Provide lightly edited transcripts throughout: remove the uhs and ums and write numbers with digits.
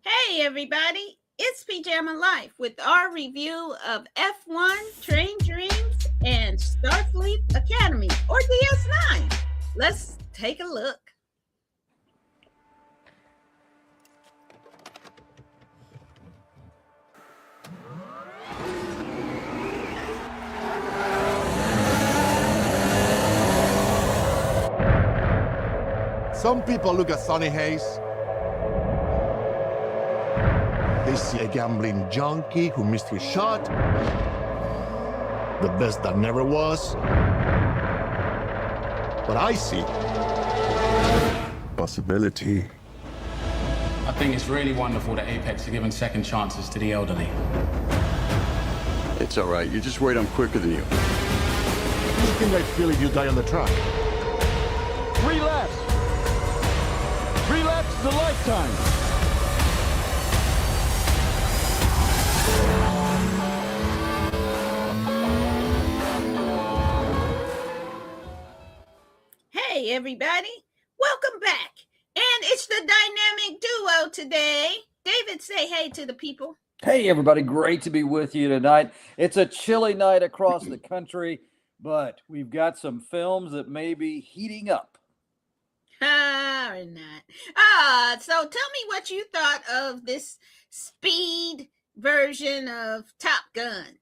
Hey everybody, it's Pajama Life with our review of F1 Train Dreams and Starfleet Academy or DS9. Let's take a look. Some people look at Sonny Hayes. They see a gambling junkie who missed his shot. The best that never was. But I see possibility. I think it's really wonderful that Apex are giving second chances to the elderly. It's all right. You're just worried I'm quicker than you. What do you think I'd feel if you die on the track? 3 laps. 3 laps is a lifetime. Hey everybody, welcome back. And it's the dynamic duo today. David, say hey to the people. Hey, everybody. Great to be with you tonight. It's a chilly night across the country, but we've got some films that may be heating up. Or not. So tell me what you thought of this speed version of Top Gun.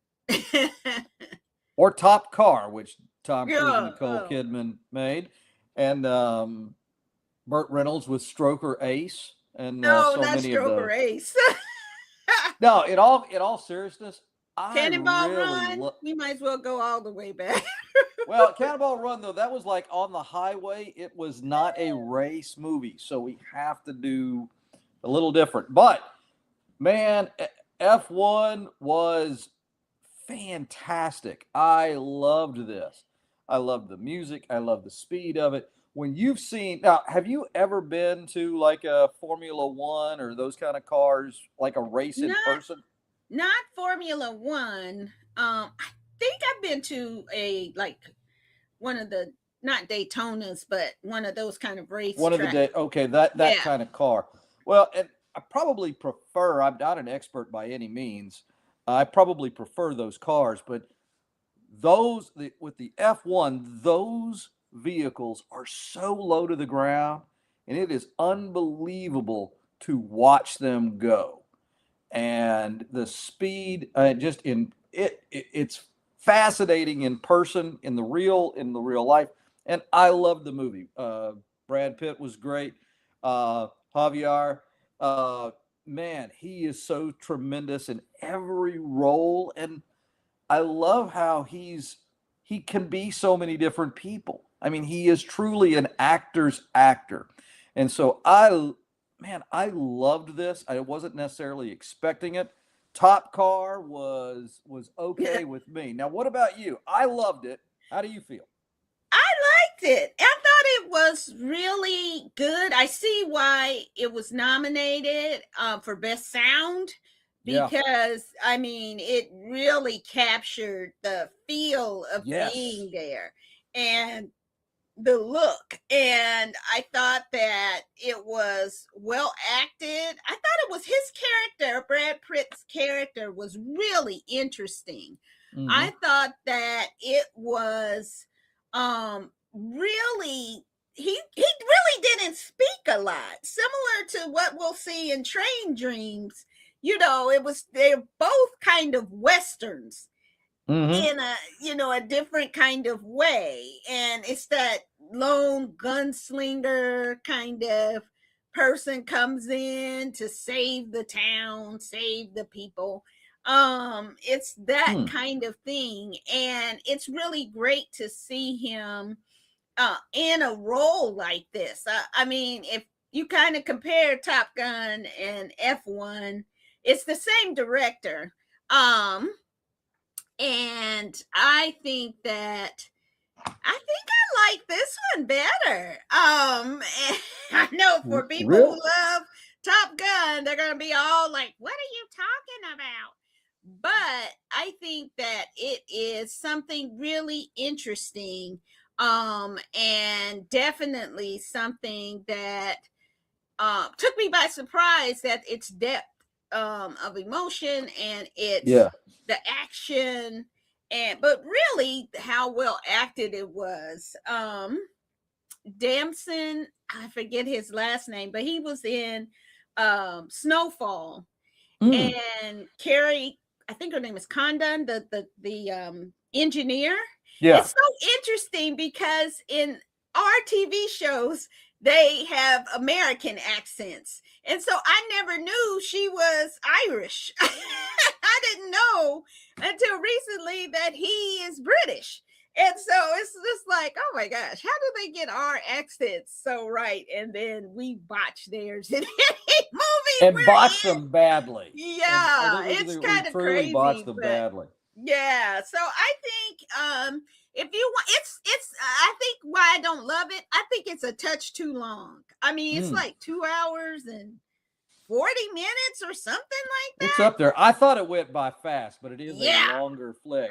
Or Top Car, which Tom Cruise Yeah, and Nicole oh. Kidman made. And Burt Reynolds with Stroker Ace. And No, so not many of Stroker those. Ace. No, in all seriousness, I Cannonball really Run. We might as well go all the way back. Well, Cannonball Run, though, that was like on the highway. It was not a race movie, so we have to do a little different. But, man, F1 was fantastic. I loved this. I loved the music. I loved the speed of it. When you've seen – now, have you ever been to like a Formula One or those kind of cars, like a race in person? Not Formula One. I think I've been to one of the, not Daytonas, but one of those kind of race One of the tracks. day, okay, that kind of car. Well, and I probably prefer. I'm not an expert by any means. I probably prefer those cars, but with the F1, those vehicles are so low to the ground, and it is unbelievable to watch them go. And the speed, it's fascinating in person, in the real life. And I love the movie. Brad Pitt was great. Javier, man, he is so tremendous in every role. And I love how he can be so many different people. I mean, he is truly an actor's actor. And so I loved this. I wasn't necessarily expecting it. Top Car was okay with me. Now, what about you? I loved it. How do you feel? I liked it. I thought it was really good. I see why it was nominated for Best Sound because, I mean, it really captured the feel of being there and the look. And I thought that it was well acted. I thought it was his character, Brad Pitt's character, was really interesting. Mm-hmm. I thought that it was really he really didn't speak a lot, similar to what we'll see in Train Dreams. They're both kind of westerns in a different kind of way, and it's that lone gunslinger kind of person comes in to save the town, save the people. It's that kind of thing, and it's really great to see him in a role like this. I mean, if you kind of compare Top Gun and F1, it's the same director. And I think I like this one better. I know for people who love Top Gun, they're gonna be all like, "What are you talking about?" But I think that it is something really interesting, and definitely something that took me by surprise that its depth of emotion and its the action, but really how well acted it was. Damson, I forget his last name, but he was in Snowfall. And Carrie, I think her name is Condon, the engineer. It's so interesting because in our TV shows they have American accents, and so I never knew she was Irish. I didn't know until recently that he is British. And so it's just like, oh my gosh, how do they get our accents so right? And then we botch theirs in any movie. And botch them badly. Yeah, it's kind of crazy. Botch them badly. Yeah, so I think if you want, it's I think why I don't love it, I think it's a touch too long. I mean, it's like 2 hours and 40 minutes or something like that. It's up there. I thought it went by fast, but it is a longer flick.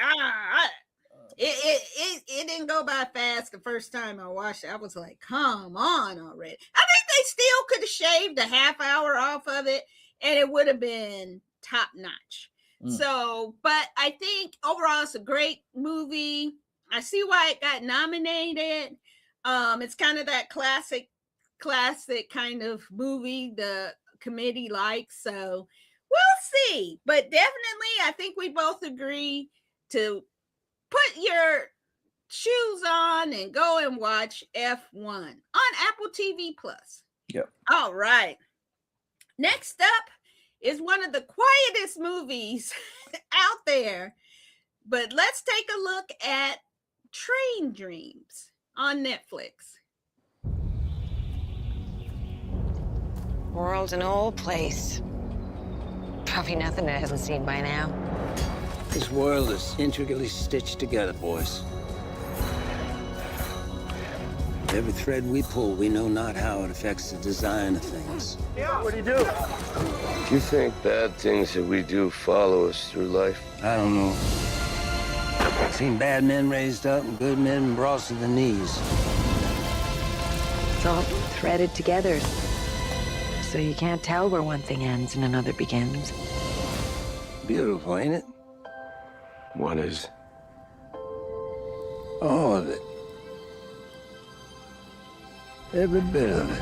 It didn't go by fast the first time I watched it. I was like, come on already. I think they still could have shaved a half hour off of it and it would have been top notch. So, but I think overall it's a great movie. I see why it got nominated. It's kind of that classic kind of movie the committee likes. So we'll see. But definitely, I think we both agree to put your shoes on and go and watch F1 on Apple TV Plus. Yep. All right. Next up is one of the quietest movies out there. But let's take a look at Train Dreams on Netflix. World's an old place. Probably nothing it hasn't seen by now. This world is intricately stitched together, boys. Every thread we pull, we know not how it affects the design of things. Yeah, what do you do? Do you think bad things that we do follow us through life? I don't know. I've seen bad men raised up and good men brought to the knees. It's all threaded together, so you can't tell where one thing ends and another begins. Beautiful, ain't it? What is? All of it. Every bit of it.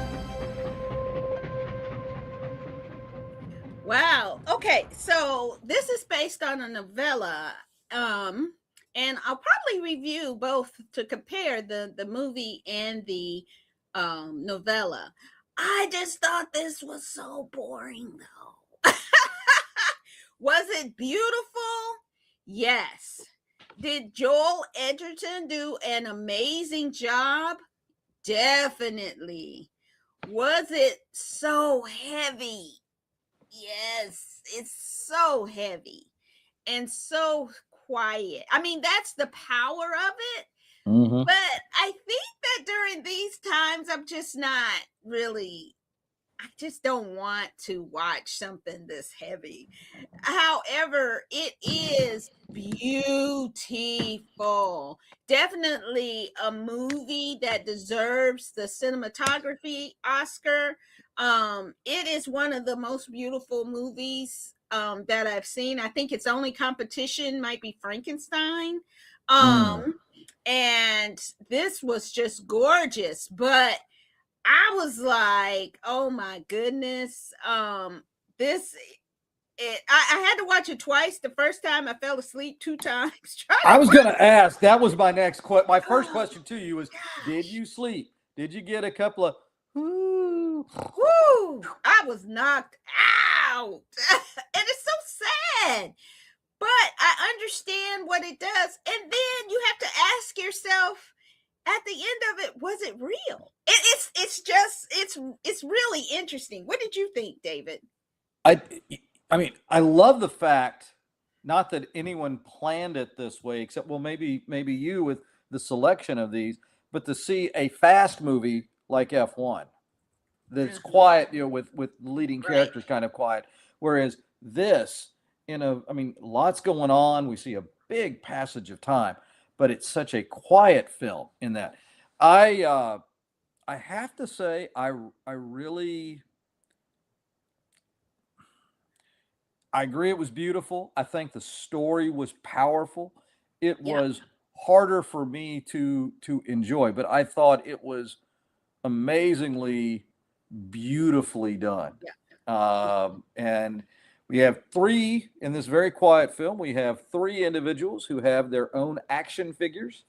Wow. Okay, so this is based on a novella. And I'll probably review both to compare the movie and the novella. I just thought this was so boring though. Was it beautiful? Yes. Did Joel Edgerton do an amazing job? Definitely. Was it so heavy? Yes, it's so heavy and so quiet. I mean, that's the power of it. But I think that during these times, I'm just not really, I just don't want to watch something this heavy. However, it is beautiful. Definitely a movie that deserves the cinematography Oscar. It is one of the most beautiful movies that I've seen. I think its only competition might be Frankenstein. And this was just gorgeous, but I was like, oh my goodness. I had to watch it twice. The first time I fell asleep 2 times. I was going to ask, that was my next question. My first question to you was, did you sleep? Did you get a couple of, whoo? I was knocked out. And it's so sad. But I understand what it does. And then you have to ask yourself at the end of it, was it real? It's really interesting. What did you think, David? I mean, I love the fact, not that anyone planned it this way, except, well, maybe you with the selection of these, but to see a fast movie like F1 that's quiet, with leading characters kind of quiet, whereas this, lots going on. We see a big passage of time, but it's such a quiet film in that. I have to say, I really I agree it was beautiful. I think the story was powerful. It Yeah. was harder for me to enjoy, but I thought it was amazingly beautifully done. Yeah. And we have three in this very quiet film. We have three individuals who have their own action figures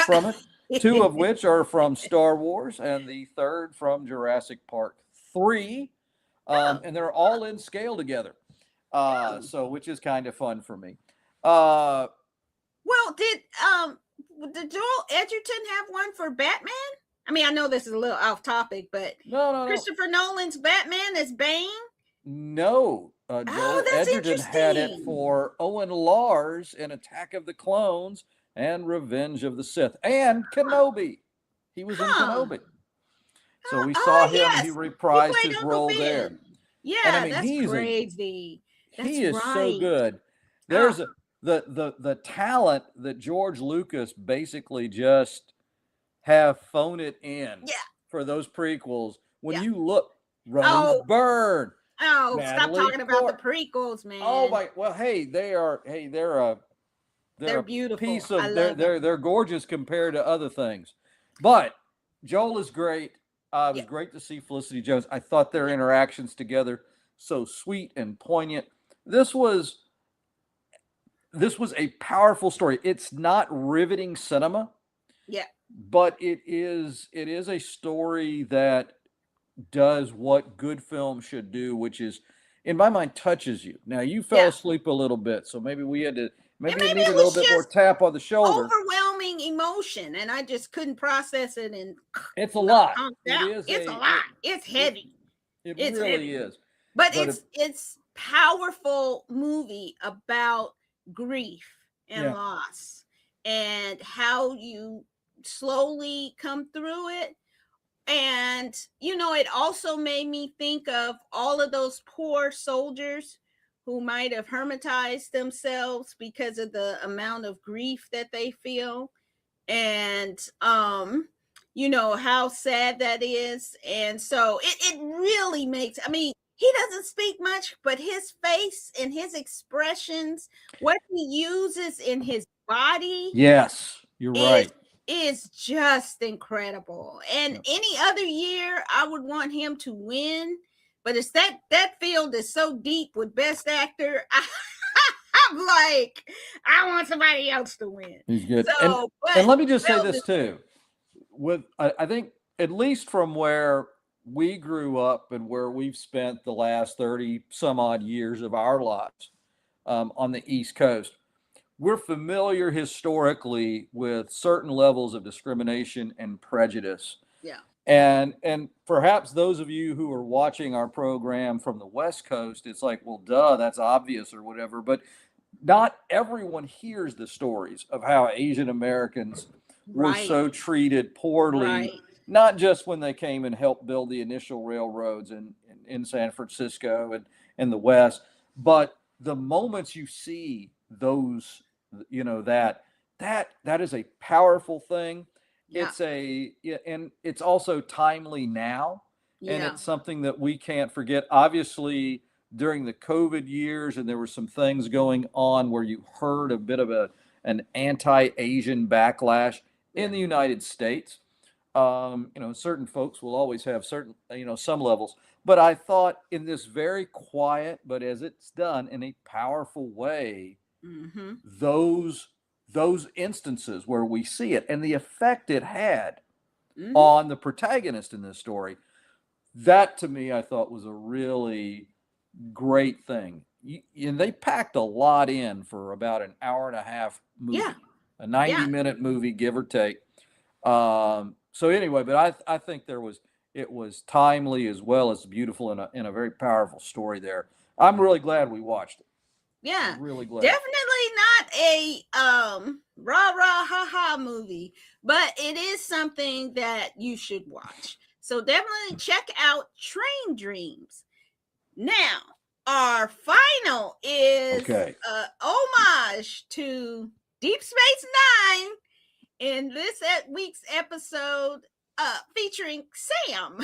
from it, two of which are from Star Wars, and the third from Jurassic Park 3. Oh, And they're all in scale together. So which is kind of fun for me. Uh, well, did Joel Edgerton have one for Batman? I mean, I know this is a little off topic, but no. Christopher Nolan's Batman as Bane? No, Joel That's Edgerton had it interesting. for Owen Lars in Attack of the Clones and Revenge of the Sith and Kenobi. He was in Kenobi. So we saw him, yes. he He reprised played his Uncle role Ben. there. Yeah, And I mean, that's he's crazy. he is so right. good. There's the talent that George Lucas basically just have phoned it in Yeah. for those prequels. When Yeah. you look, Rose Oh. Byrne, Oh, stop Natalie talking about the Port- prequels, man. Oh my! Well, hey, they're They're a beautiful. piece I of love them. they're gorgeous compared to other things. But Joel is great. It was Yeah. great to see Felicity Jones. I thought their interactions together so sweet and poignant. This was a powerful story. It's not riveting cinema, Yeah. but it is a story that does what good film should do, which is, in my mind, touches you. Now you fell Yeah. asleep a little bit, so maybe we had to maybe maybe it needed it a little was bit more just tap on the shoulder. overwhelming emotion, and I just couldn't process it. And It's a lot. It's a lot. It's heavy. It It's really heavy. is. But But it's powerful movie about grief and Yeah. loss and how you slowly come through it. And it also made me think of all of those poor soldiers who might have hermitized themselves because of the amount of grief that they feel. And how sad that is. And so it really makes, I mean, he doesn't speak much, but his face and his expressions, what he uses in his body, Yes, you're right. is just incredible. And any other year, I would want him to win. But it's that field is so deep with Best Actor. I'm like, I want somebody else to win. He's good. So, and let me just say Will this too. I think at least from where we grew up and where we've spent the last 30 some odd years of our lives on the East Coast, we're familiar historically with certain levels of discrimination and prejudice. Yeah. And perhaps those of you who are watching our program from the West Coast, it's like, well, duh, that's obvious or whatever. But not everyone hears the stories of how Asian Americans were so treated poorly, not just when they came and helped build the initial railroads in San Francisco and the West, but the moments you see those, that is a powerful thing. Yeah. And it's also timely now. Yeah. And it's something that we can't forget. Obviously, during the COVID years, and there were some things going on where you heard a bit of an anti-Asian backlash in the United States. Certain folks will always have certain, some levels. But I thought in this very quiet, but as it's done in a powerful way, those instances where we see it and the effect it had on the protagonist in this story, that to me, I thought was a really great thing. And they packed a lot in for about an hour and a half movie, a 90-minute movie, give or take. So anyway, but I think it was timely as well as beautiful in a very powerful story there. I'm really glad we watched it. Yeah. I'm really glad. Definitely not a rah rah ha ha movie, but it is something that you should watch. So definitely check out Train Dreams. Now, our final is homage to Deep Space Nine in this week's episode featuring Sam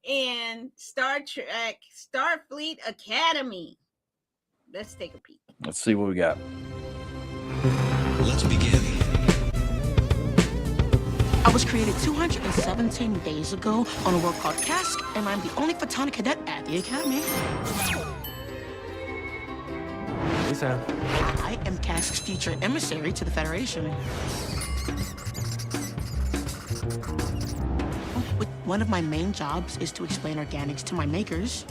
in Star Trek Starfleet Academy. Let's take a peek. Let's see what we got. Let's begin. I was created 217 days ago on a world called Cask, and I'm the only photonic cadet at the Academy. Hey, Sam. I am Cask's future emissary to the Federation. One of my main jobs is to explain organics to my makers.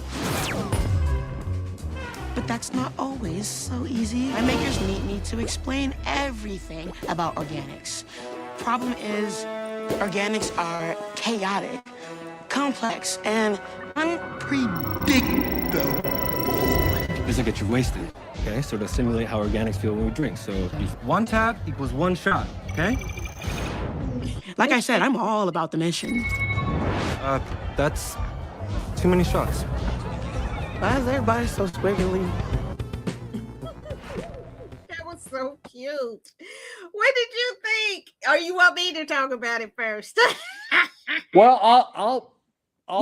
But that's not always so easy. My makers need me to explain everything about organics. Problem is, organics are chaotic, complex, and unpredictable. Doesn't get you wasted, okay? So to simulate how organics feel when we drink. So one tap equals one shot, okay? Like I said, I'm all about the mission. That's too many shots. Why is everybody so squiggly? That was so cute. What did you think? Or you want me to talk about it first? Well, I'll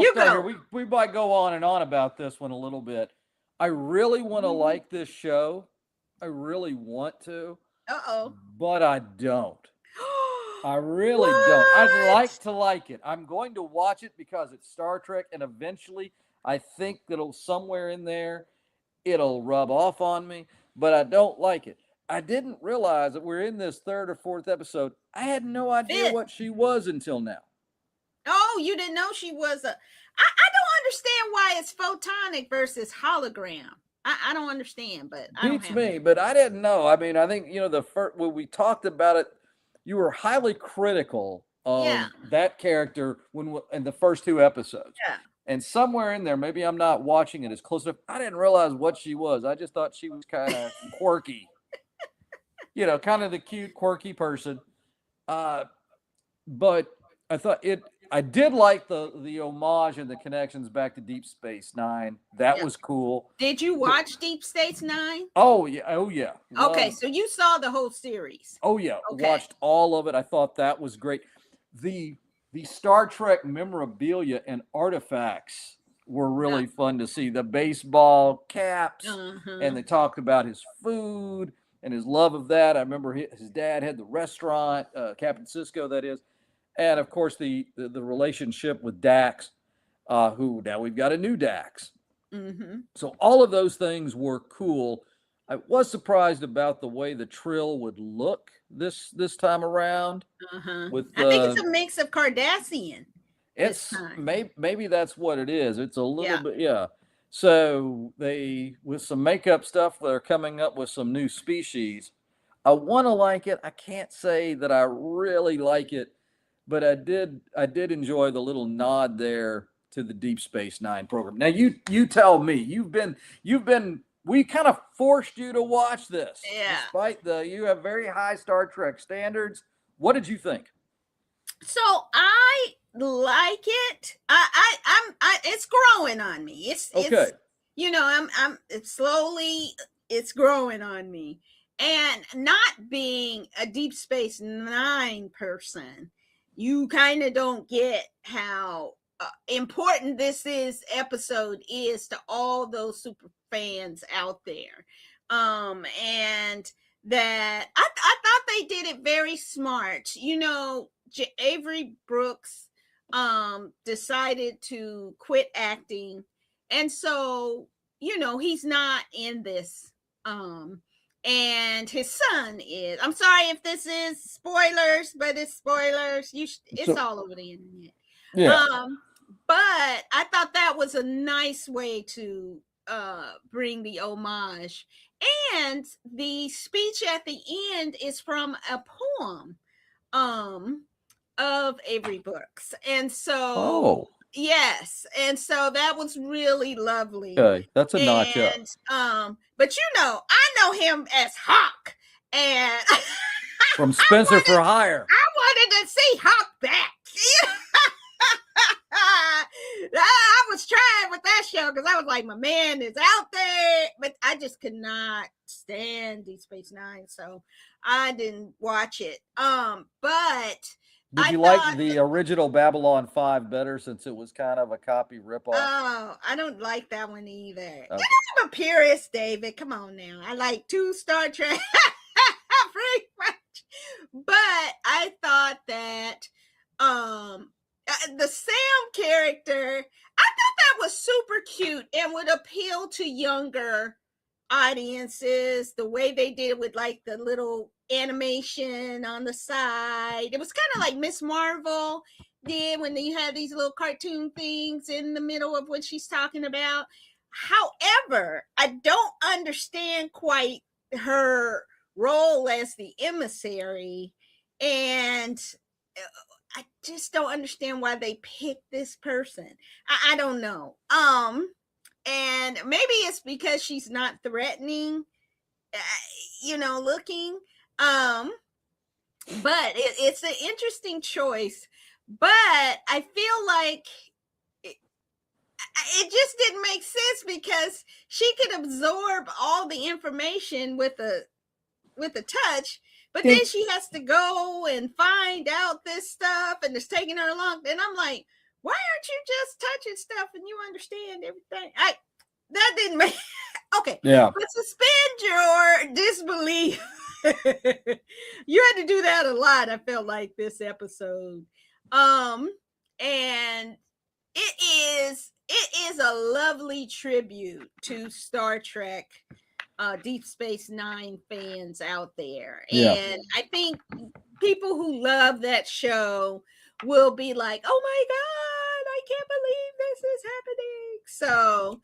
You start go. here. We might go on and on about this one a little bit. I really want to like this show. I really want to, Uh-oh. but I don't. I really don't. I'd like to like it. I'm going to watch it because it's Star Trek, and eventually I think that'll somewhere in there it'll rub off on me, but I don't like it. I didn't realize that we're in this third or fourth episode. I had no idea what she was until now. Oh, you didn't know she was a... I don't understand why it's photonic versus hologram. I don't understand, but I don't Beats have me, it. but I didn't know. I mean, I think, the first, when we talked about it, you were highly critical of that character in the first two episodes. Yeah. And somewhere in there, maybe I'm not watching it as close enough. I didn't realize what she was. I just thought she was kind of quirky, kind of the cute, quirky person. But I thought I did like the homage and the connections back to Deep Space Nine. That was cool. Did you watch Deep Space Nine? Oh yeah. Okay, so you saw the whole series. Oh yeah, Okay. watched all of it. I thought that was great. The Star Trek memorabilia and artifacts were really fun to see. The baseball caps, and they talked about his food and his love of that. I remember his dad had the restaurant, Captain Sisko, that is, and of course the relationship with Dax, who now we've got a new Dax. So all of those things were cool. I was surprised about the way the Trill would look this time around. With I think it's a mix of Cardassian. It's maybe that's what it is. It's a little bit, So they, with some makeup stuff, they're coming up with some new species. I want to like it. I can't say that I really like it, but I did enjoy the little nod there to the Deep Space Nine program. Now you tell me. We kind of forced you to watch this. Yeah. Despite you have very high Star Trek standards. What did you think? So I like it. It's growing on me. It's it's growing on me. And not being a Deep Space Nine person, you kind of don't get how important this episode is to all those super fans out there. And that I thought they did it very smart. Avery Brooks decided to quit acting, and so he's not in this. And his son is. I'm sorry if this is spoilers, but it's spoilers. It's all over the internet. Yeah. But I thought that was a nice way to bring the homage. And the speech at the end is from a poem of Avery Brooks. And so yes. And so that was really lovely. Okay, that's a notch up. But I know him as Hawk. And from Spencer for Hire. I wanted to see Hawk back. I was trying with that show because I was like, my man is out there, but I just could not stand Deep Space Nine, so I didn't watch it. But Did you like the original Babylon 5 better since it was kind of a copy ripoff? Oh, I don't like that one either. Okay. I'm a purist, David. Come on now. I like 2 Star Trek pretty much. But I thought that the Sam character, I thought that was super cute and would appeal to younger audiences. The way they did it with like the little animation on the side, it was kind of like Miss Marvel did when you have these little cartoon things in the middle of what she's talking about. However, I don't understand quite her role as the emissary, and I just don't understand why they picked this person. I don't know. And maybe it's because she's not threatening, looking. But it's an interesting choice. But I feel like it just didn't make sense because she could absorb all the information with a touch, but then she has to go and find out this stuff, and it's taking her long. And I'm like, why aren't you just touching stuff and you understand everything? That didn't make okay. Yeah. But suspend your disbelief. You had to do that a lot, I felt like, this episode. And it is a lovely tribute to Star Trek Deep Space Nine fans out there. And I think people who love that show will be like, oh my God, I can't believe this is happening. So,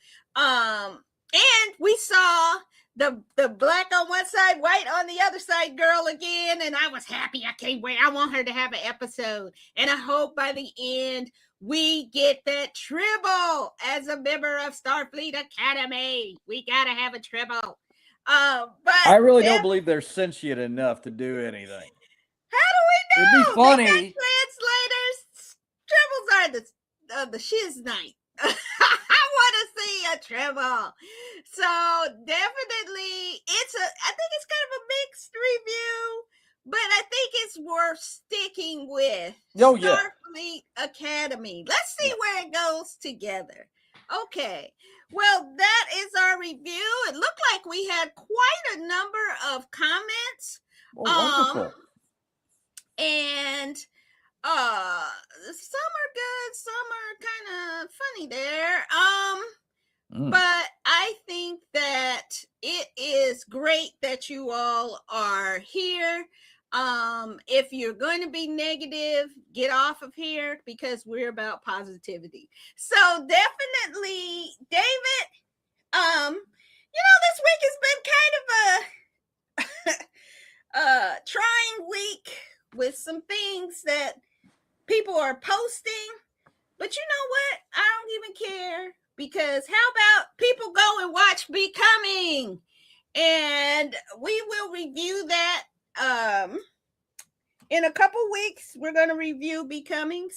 and we saw the black on one side, white on the other side girl again, and I was happy. I can't wait. I want her to have an episode, and I hope by the end we get that tribble as a member of Starfleet Academy. We gotta have a tribble. But I really don't believe they're sentient enough to do anything. How do we know? It'd be funny. They got translators. Tribbles are the shiz night. I want to see a tribble. So definitely, I think it's kind of a mixed review, but I think it's worth sticking with. Oh, yeah. Starfleet Academy. Let's see where it goes together. Okay. Well, that is our review. It looked like we had quite a number of comments. Wonderful. And some are good, some are kind of funny there. But I think that it is great that you all are here. If you're going to be negative, get off of here, because we're about positivity. So definitely, David, this week has been kind of a trying week with some things that people are posting. But you know what? I don't even care, because how about people go and watch Becoming? And we will review that in a couple weeks. We're going to review Becoming.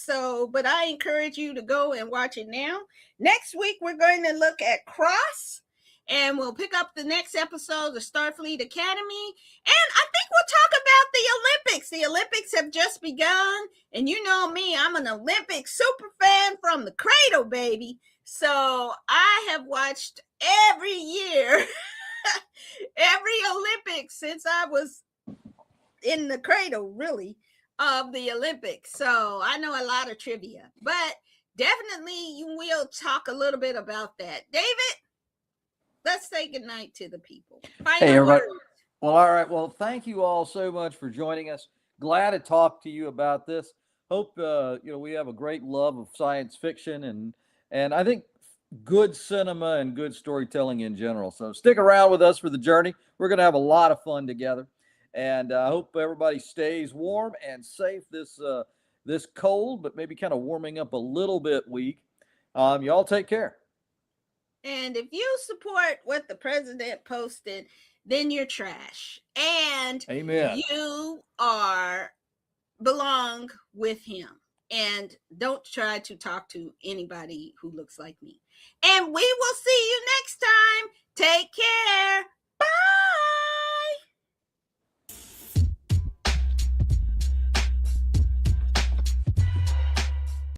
But I encourage you to go and watch it now. Next week, we're going to look at Cross, and we'll pick up the next episode of Starfleet Academy. And I think we'll talk about the Olympics. The Olympics have just begun. And you know me, I'm an Olympic super fan from the cradle, baby. So I have watched every year, every Olympics since I was in the cradle, really, of the Olympics. So I know a lot of trivia. But definitely we'll talk a little bit about that. David, let's say goodnight to the people. Hey, everybody. Well, all right. Well, thank you all so much for joining us. Glad to talk to you about this. Hope we have a great love of science fiction and I think good cinema and good storytelling in general. So stick around with us for the journey. We're going to have a lot of fun together, and I hope everybody stays warm and safe this cold, but maybe kind of warming up a little bit week. Y'all take care. And if you support what the president posted, then you're trash. And Amen. You belong with him. And don't try to talk to anybody who looks like me. And we will see you next time. Take care.